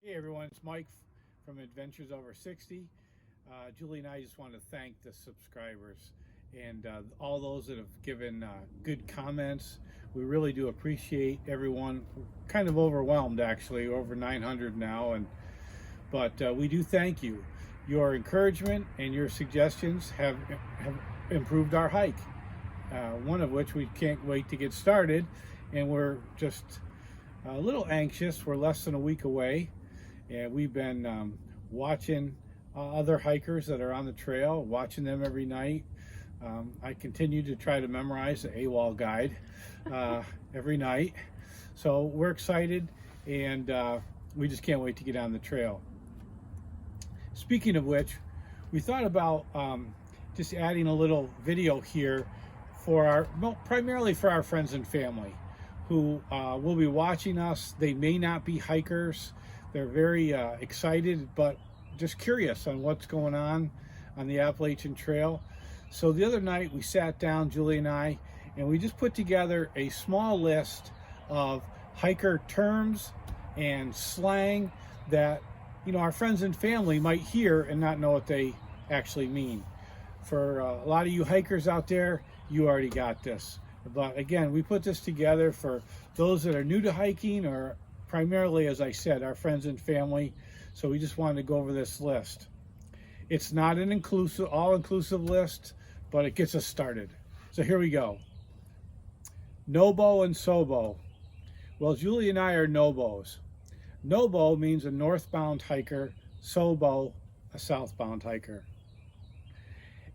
Hey everyone, it's Mike from Adventures Over 60. Julie and I just want to thank the subscribers and all those that have given good comments. We really do appreciate everyone. We're kind of overwhelmed actually, over 900 now, but we do thank you. Your encouragement and your suggestions have improved our hike. One of which we can't wait to get started, and we're just a little anxious. We're less than a week away. And we've been watching other hikers that are on the trail, watching them every night. I continue to try to memorize the AWOL guide every night. So we're excited, and we just can't wait to get on the trail. Speaking of which, we thought about just adding a little video here for primarily for our friends and family who will be watching us. They may not be hikers. They're very excited, but just curious on what's going on the Appalachian Trail. So the other night we sat down, Julie and I, and we just put together a small list of hiker terms and slang that, you know, our friends and family might hear and not know what they actually mean. For a lot of you hikers out there, you already got this. But again, we put this together for those that are new to hiking, or primarily, as I said, our friends and family. So we just wanted to go over this list. It's not an all-inclusive list, but it gets us started. So here we go. Nobo and Sobo. Well, Julie and I are Nobos. Nobo means a northbound hiker, Sobo, a southbound hiker.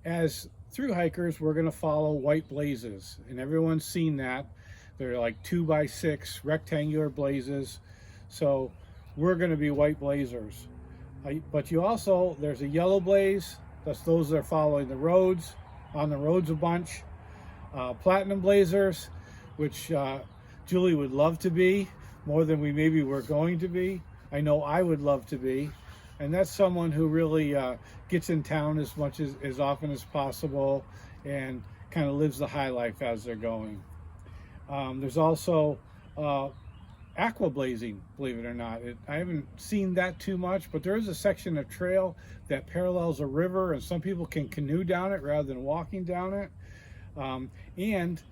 As through hikers, we're going to follow white blazes, and everyone's seen that. They're like 2x6 rectangular blazes. So we're going to be white blazers. But you also, there's a yellow blaze. That's those that are following the roads, on the roads a bunch. Platinum blazers, which Julie would love to be, more than we maybe were going to be. I know I would love to be. And that's someone who really gets in town as often as possible and kind of lives the high life as they're going. There's also aqua blazing, believe it or not. I haven't seen that too much, but there is a section of trail that parallels a river, and some people can canoe down it rather than walking down it. And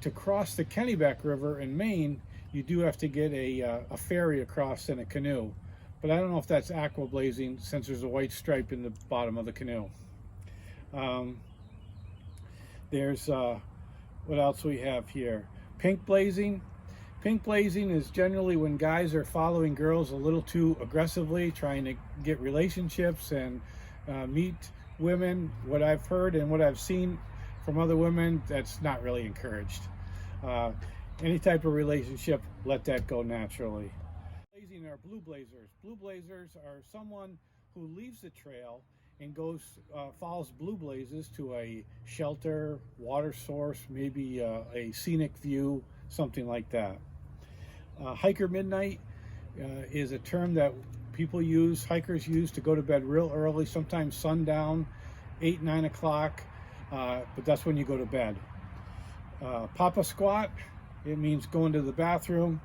to cross the Kennebec River in Maine, you do have to get a ferry across in a canoe. But I don't know if that's aqua blazing, since there's a white stripe in the bottom of the canoe. There's what else we have here? Pink blazing. Pink blazing is generally when guys are following girls a little too aggressively, trying to get relationships and meet women. What I've heard and what I've seen from other women, that's not really encouraged. Any type of relationship, let that go naturally. Blazing are blue blazers. Blue blazers are someone who leaves the trail and follows blue blazes to a shelter, water source, maybe a scenic view, something like that. Hiker midnight is a term that hikers use to go to bed real early, sometimes sundown, 8, 9 o'clock, but that's when you go to bed. Papa squat, it means going to the bathroom,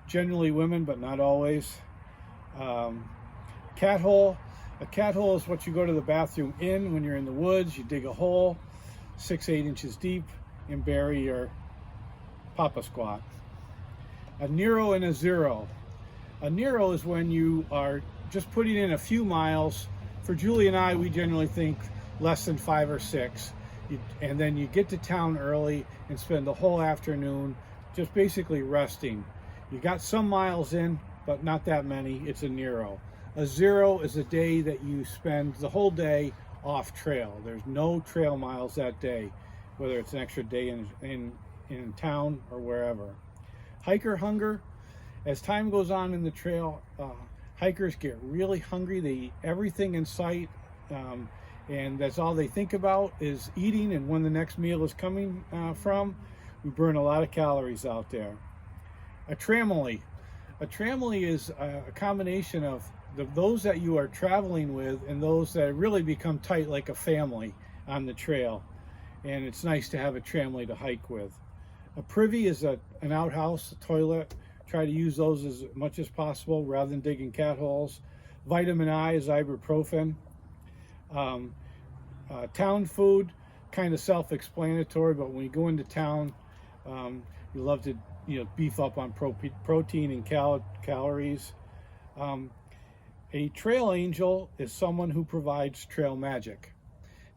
generally women, but not always. Cat hole. A cat hole is what you go to the bathroom in when you're in the woods. You dig a hole 6-8 inches deep and bury your papa squat. A Nero and a zero. A Nero is when you are just putting in a few miles. For Julie and I, we generally think less than 5 or 6. And then you get to town early and spend the whole afternoon just basically resting. You got some miles in, but not that many. It's a Nero. A zero is a day that you spend the whole day off trail. There's no trail miles that day, whether it's an extra day in town or wherever. Hiker hunger. As time goes on in the trail, hikers get really hungry. They eat everything in sight, and that's all they think about is eating and when the next meal is coming from. We burn a lot of calories out there. A tramily. A tramily is a combination of those that you are traveling with and those that really become tight like a family on the trail. And it's nice to have a tramily to hike with. A privy is an outhouse, a toilet. Try to use those as much as possible rather than digging cat holes. Vitamin I is ibuprofen. Town food, kind of self-explanatory, but when you go into town, you love to beef up on protein and calories. A trail angel is someone who provides trail magic.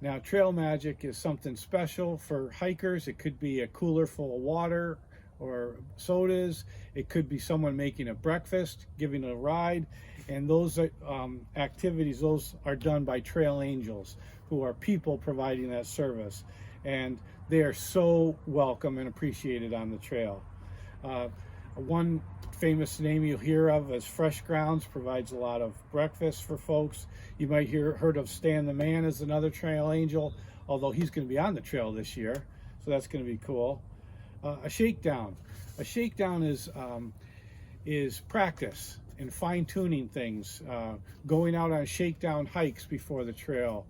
Now, trail magic is something special for hikers. It could be a cooler full of water or sodas. It could be someone making a breakfast, giving a ride. And those activities, those are done by trail angels, who are people providing that service. And they are so welcome and appreciated on the trail. One famous name you'll hear of is Freshground, provides a lot of breakfast for folks. You might heard of Stan the Man as another trail angel, although he's going to be on the trail this year, so that's going to be cool. A shakedown. A shakedown is practice and fine-tuning things, going out on shakedown hikes before the trail,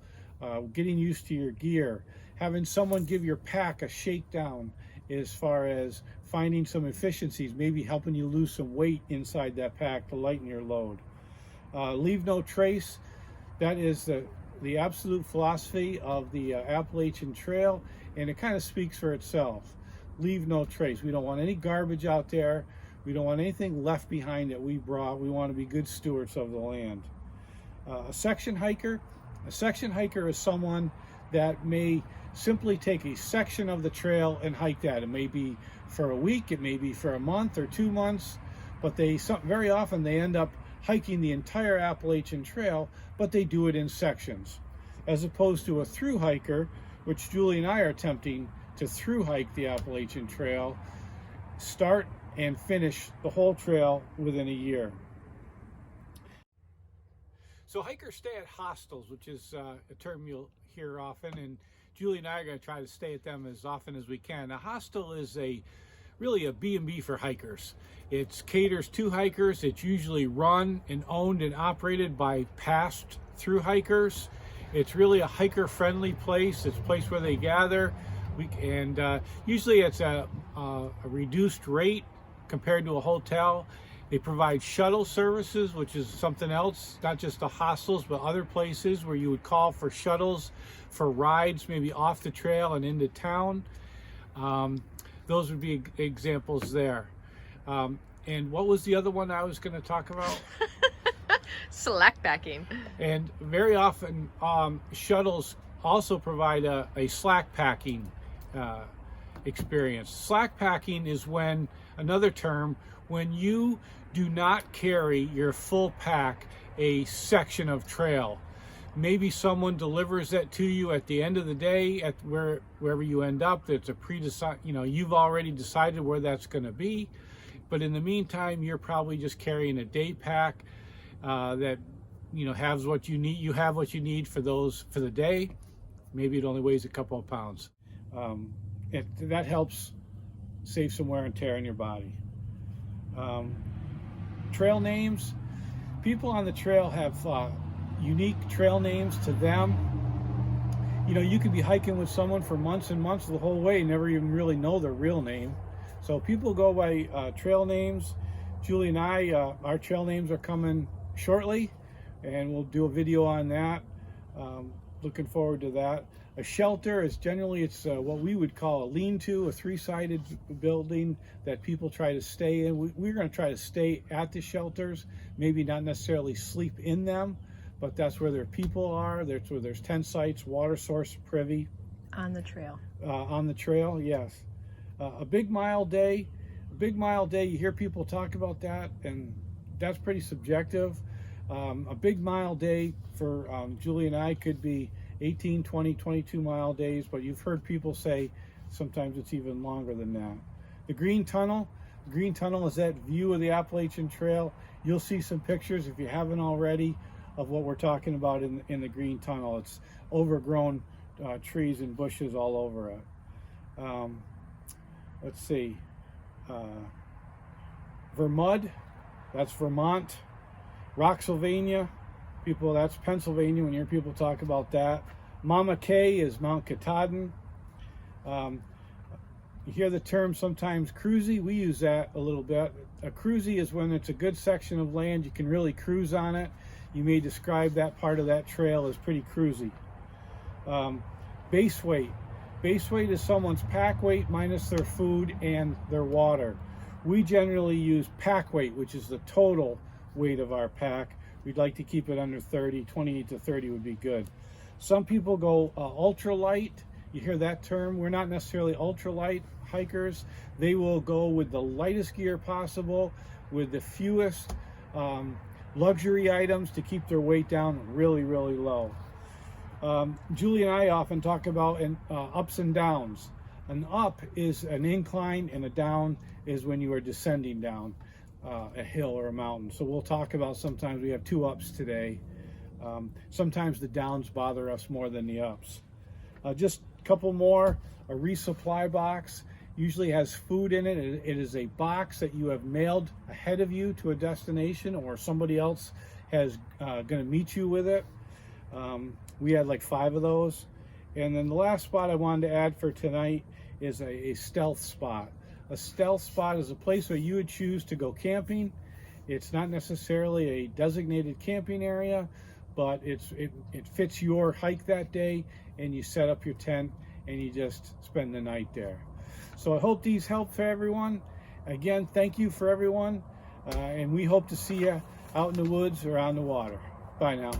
getting used to your gear, having someone give your pack a shakedown as far as finding some efficiencies, maybe helping you lose some weight inside that pack to lighten your load. Leave no trace. That is the absolute philosophy of the Appalachian Trail, and it kind of speaks for itself. Leave no trace. We don't want any garbage out there. We don't want anything left behind that we brought. We want to be good stewards of the land. A section hiker is someone that may simply take a section of the trail and hike that. It may be for a week, it may be for a month or 2 months, but very often they end up hiking the entire Appalachian Trail, but they do it in sections. As opposed to a through hiker, which Julie and I are attempting to through hike the Appalachian Trail, start and finish the whole trail within a year. So hikers stay at hostels, which is a term you'll hear often, and Julie and I are going to try to stay at them as often as we can. A hostel is really a B&B for hikers. It caters to hikers. It's usually run and owned and operated by past through hikers. It's really a hiker-friendly place. It's a place where they gather, and usually it's a reduced rate compared to a hotel. They provide shuttle services, which is something else, not just the hostels, but other places where you would call for shuttles for rides, maybe off the trail and into town. Those would be examples there. And what was the other one I was going to talk about? Slack packing. And very often shuttles also provide a slack packing experience. Slack packing is another term, when you do not carry your full pack a section of trail. Maybe someone delivers that to you at the end of the day at wherever you end up. It's a you've already decided where that's going to be, but in the meantime you're probably just carrying a day pack that has what you need. You have what you need for the day. Maybe it only weighs a couple of pounds. That helps save some wear and tear in your body. Trail names. People on the trail have unique trail names to them. You could be hiking with someone for months and months the whole way, never even really know their real name. So people go by trail names. Julie and I, our trail names are coming shortly, and we'll do a video on that. Looking forward to that. A shelter is generally, what we would call a lean-to, a three-sided building that people try to stay in. We're going to try to stay at the shelters, maybe not necessarily sleep in them, but that's where their people are. That's where there's tent sites, water source, privy. On the trail. On the trail, yes. A big mile day. A big mile day, you hear people talk about that, and that's pretty subjective. A big mile day for Julie and I could be 18, 20, 22 mile days, but you've heard people say sometimes it's even longer than that. The Green Tunnel. The Green Tunnel is that view of the Appalachian Trail. You'll see some pictures, if you haven't already, of what we're talking about in the Green Tunnel. It's overgrown trees and bushes all over it. Let's see. Vermud, that's Vermont. Roxylvania, that's Pennsylvania when you hear people talk about that. Mama Kay is Mount Katahdin. You hear the term sometimes cruisy. We use that a little bit. A cruisy is when it's a good section of land, you can really cruise on it. You may describe that part of that trail as pretty cruisy. Base weight. Base weight is someone's pack weight minus their food and their water. We generally use pack weight, which is the total weight of our pack. We'd like to keep it under 30, 28 to 30 would be good. Some people go ultralight. You hear that term? We're not necessarily ultralight hikers. They will go with the lightest gear possible, with the fewest luxury items to keep their weight down really, really low. Julie and I often talk about ups and downs. An up is an incline and a down is when you are descending down a hill or a mountain. So we'll talk about sometimes we have 2 ups today. Sometimes the downs bother us more than the ups. Just a couple more. A resupply box usually has food in it. It is a box that you have mailed ahead of you to a destination, or somebody else has going to meet you with it. We had like 5 of those. And then the last spot I wanted to add for tonight is a stealth spot. A stealth spot is a place where you would choose to go camping. It's not necessarily a designated camping area, but it fits your hike that day, and you set up your tent and you just spend the night there. So I hope these help for everyone. Again, thank you for everyone, and we hope to see you out in the woods or on the water. Bye now.